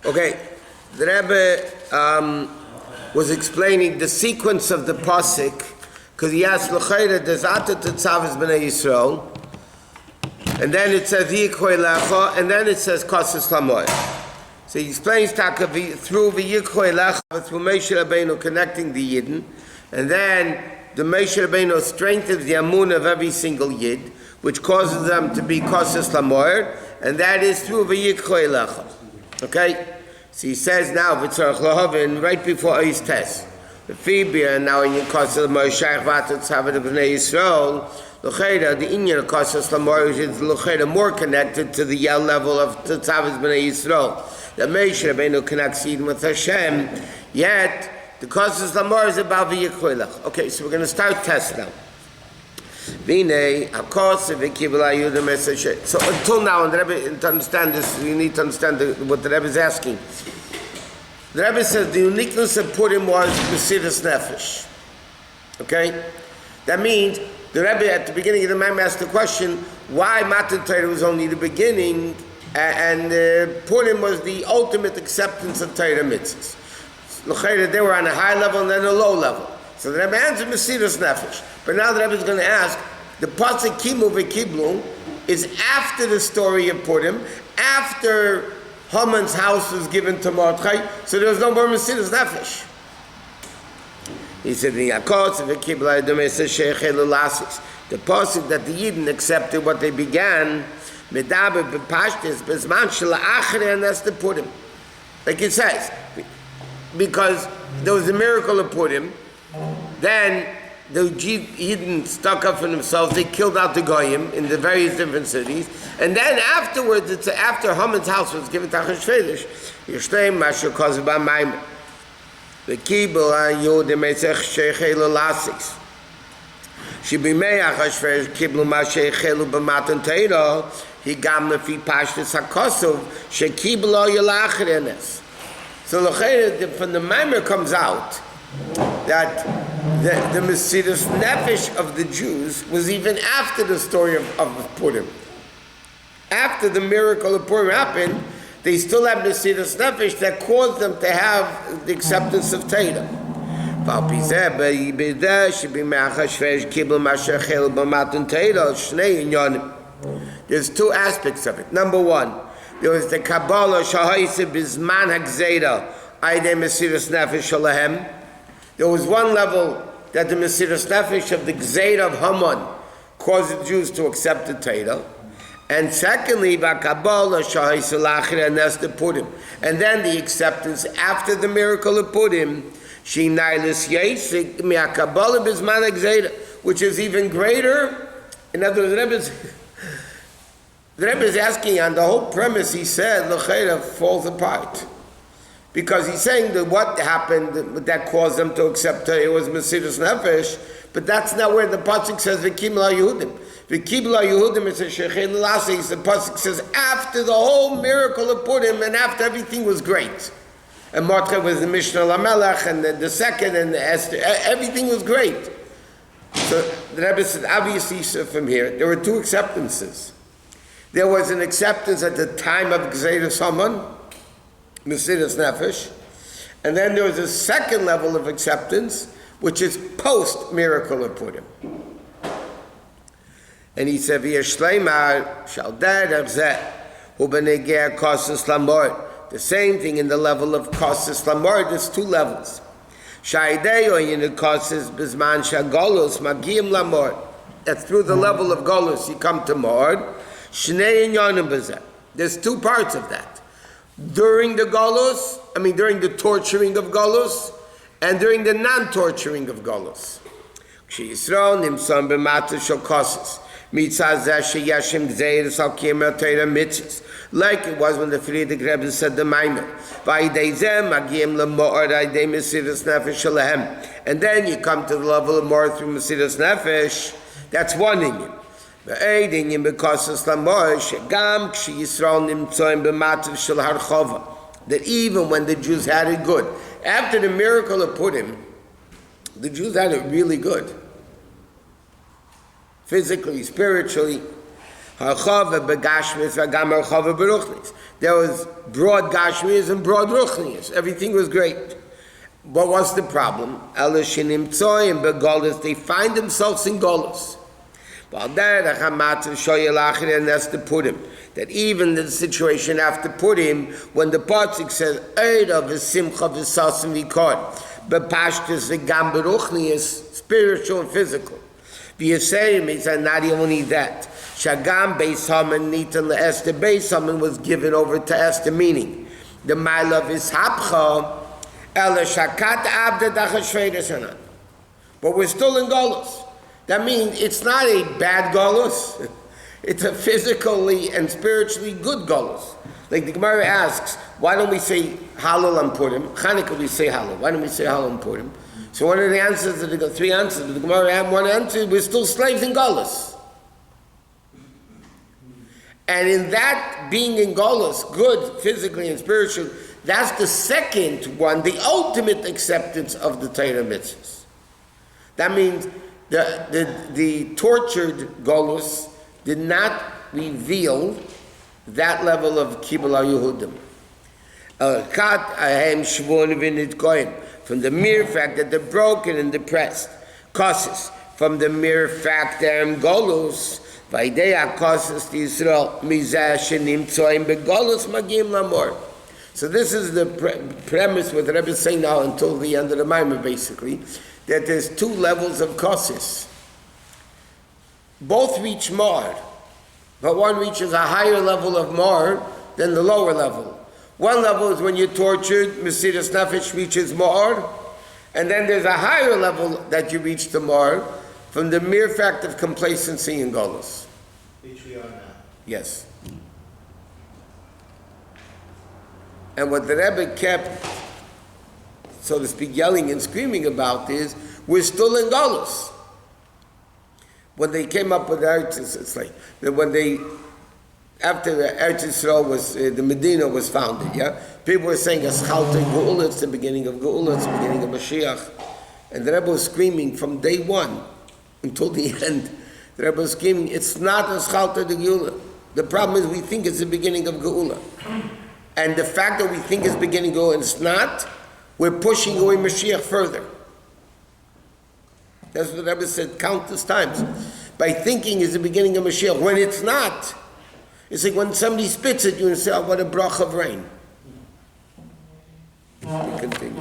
Okay, the Rebbe was explaining the sequence of the pasuk, because he asked L'chayra Dezata Tetzaveh B'nei Yisrael, and then it says Yikhoy Lecha, and then it says Kosas Lamoy. So he explains Taka through Yikhoy Lecha, through Moshe Rabbeinu connecting the Yidden, and then the Moshe Rabbeinu strengthens the Amun of every single Yid, which causes them to be Kosas Lamoy, and that is through Yikhoy Lecha. Okay? So he says now, V'tzarech Lahavin, right before Eis Tes, the Fibia, now in Yikosas Lamoy, Shaykh Vatat Tzaveh B'nei Yisrael, L'chayra, the Inyan of Kosas Lamoy is L'chayra more connected to the Yel level of Tetzaveh B'nei Yisrael. The Moshe Rabbeinu connects Eden with Hashem, yet the Kosas Lamoy is about V'yikhoy Lecha. Okay, so we're going to start test now. So until now, and the Rebbe, to understand this, you need to understand what the Rebbe is asking. The Rebbe says the uniqueness of Purim was Mesiras Nefesh. Okay? That means the Rebbe at the beginning of the Maamar asked the question, why Matan Torah was only the beginning and Purim was the ultimate acceptance of Torah mitzvahs. They were on a high level and then a low level. So the Rebbe answered Mesiras Nefesh. But now the Rebbe is going to ask, the pasuk Kimu v'Kiblu is after the story of Purim, after Haman's house was given to Mordechai, so there was no more Mesiras Nefesh. He said, the pasuk that the Yidden accepted what they began, medaber b'pashtis b'zman shela'achre, and that's the Purim. Like it says, because there was a miracle of Purim, then the Yidden stuck up for themselves, they killed out the Goyim in the various different cities, and then afterwards, it's after Haman's house was given to Achashverosh, Yishleim Mashu Kozba Maamar. The Kibul HaYudim Etzech Sheichelu Lasis. Shibimei Achashverosh Kiblu Masheichelu B'matan Torah, Higam Lefi Pashtus HaKosov, Shekiblu Yalachrenes. So from the Maamar comes out that the Mesiras Nefesh of the Jews was even after the story of Purim. After the miracle of Purim happened, they still have Mesiras Nefesh that caused them to have the acceptance of Torah. There's two aspects of it. Number one, there was the Kabbalah Shahaisa Bizman Hagzeda Aydei Mesiras Nefesh Shalahem. There was one level that the Mesiras Nefesh of the Gzeira of Haman caused the Jews to accept the Torah. And secondly, V'Kabbalah Shahis L'Achre, and that's the Purim. And then the acceptance after the miracle of Purim, Shinailis Yesik Mi'Kabbalah Bizman Gzeira, which is even greater. In other words, the Rebbe is asking on the whole premise, he said, L'Chayra falls apart. Because he's saying that what happened that caused them to accept Torah, it was Mesiras Nefesh, but that's not where the pasuk says V'Kiblu HaYehudim. V'Kiblu HaYehudim is a Sheichelu Lasis. The pasuk says after the whole miracle of Purim and after everything was great. And Mordechai was the Mishnah Lamelech and the second and the Esther, everything was great. So the Rebbe said, obviously from here, there were two acceptances. There was an acceptance at the time of Gzeirus Haman, Mesiras Nefesh, and then there was a second level of acceptance, which is post-miracle of Purim. And he said, V'yashleimar shaldad avzeh hu b'negei Kosas Lamoy. The same thing in the level of Kosas Lamoy. There's two levels. Shaydei oyin Kosas b'zman shagolus magiyim Lamoy. That's through the level of Golus you come to Mord. Shnei inyanim b'zeh. There's two parts of that. During the Golus, during the torturing of Golus, and during the non-torturing of Golus. Like it was when the Friedrich Rebbe said the Maamar. And then you come to the level of more through Mesiras Nefesh. That's one inyan. That even when the Jews had it good, after the miracle of Purim, the Jews had it really good. Physically, spiritually. Harchava begashmis v'gam harchava beruchnis. There was broad gashmis and broad ruchnis. Everything was great. What was the problem? Ela shenimtzoyim begolus. They find themselves in golus. And that's the purim. That even the situation after purim, when the pasuk says Eirav v'simcha v'sasim v'kor, b'pashtus v'gam beruchni is spiritual and physical. V'yaseyim is not only that. Shagam Beis Haman nitan le'Esther. Beis Haman was given over to Esther, meaning the ma'ila of ishapcha ela shakat abda dachashvedes hanan. But we're still in golus. That means it's not a bad golus. It's a physically and spiritually good golus. Like the Gemara asks, why don't we say Halal on Purim? Chanukah we say Halal. Why don't we say Halal on Purim? So one of the answers, the three answers, the Gemara had one answer, we're still slaves in golus. And in that being in golus, good physically and spiritually, that's the second one, the ultimate acceptance of the Torah mitzvahs. That means the tortured golus did not reveal that level of kibbul ha-Yehudim. From the mere fact that they're broken and depressed. Causes. From the mere fact they're in golus. So this is the premise with Rebbe saying now until the end of the Maamar basically, that there's two levels of causes. Both reach Mar, but one reaches a higher level of Mar than the lower level. One level is when you're tortured, Mesiras Nefesh reaches Mar, and then there's a higher level that you reach to Mar from the mere fact of complacency in Golus. Which we are now. Yes. And what the Rebbe kept, so to speak, yelling and screaming about is, we're still in Golus. When they came up with Eretz, it's like, when they, after Eretz Yisrael was, the Medina was founded, yeah? People were saying, Eschalta Geula, it's the beginning of Geula, it's the beginning of Mashiach. And the Rebbe was screaming from day one until the end. The Rebbe was screaming, it's not Eschalta Geula. The problem is we think it's the beginning of Geula. And the fact that we think it's beginning of Geula and it's not, we're pushing away Mashiach further. That's what the Rebbe said countless times. By thinking is the beginning of Mashiach. When it's not, it's like when somebody spits at you and says, oh, what a brach of rain. We continue.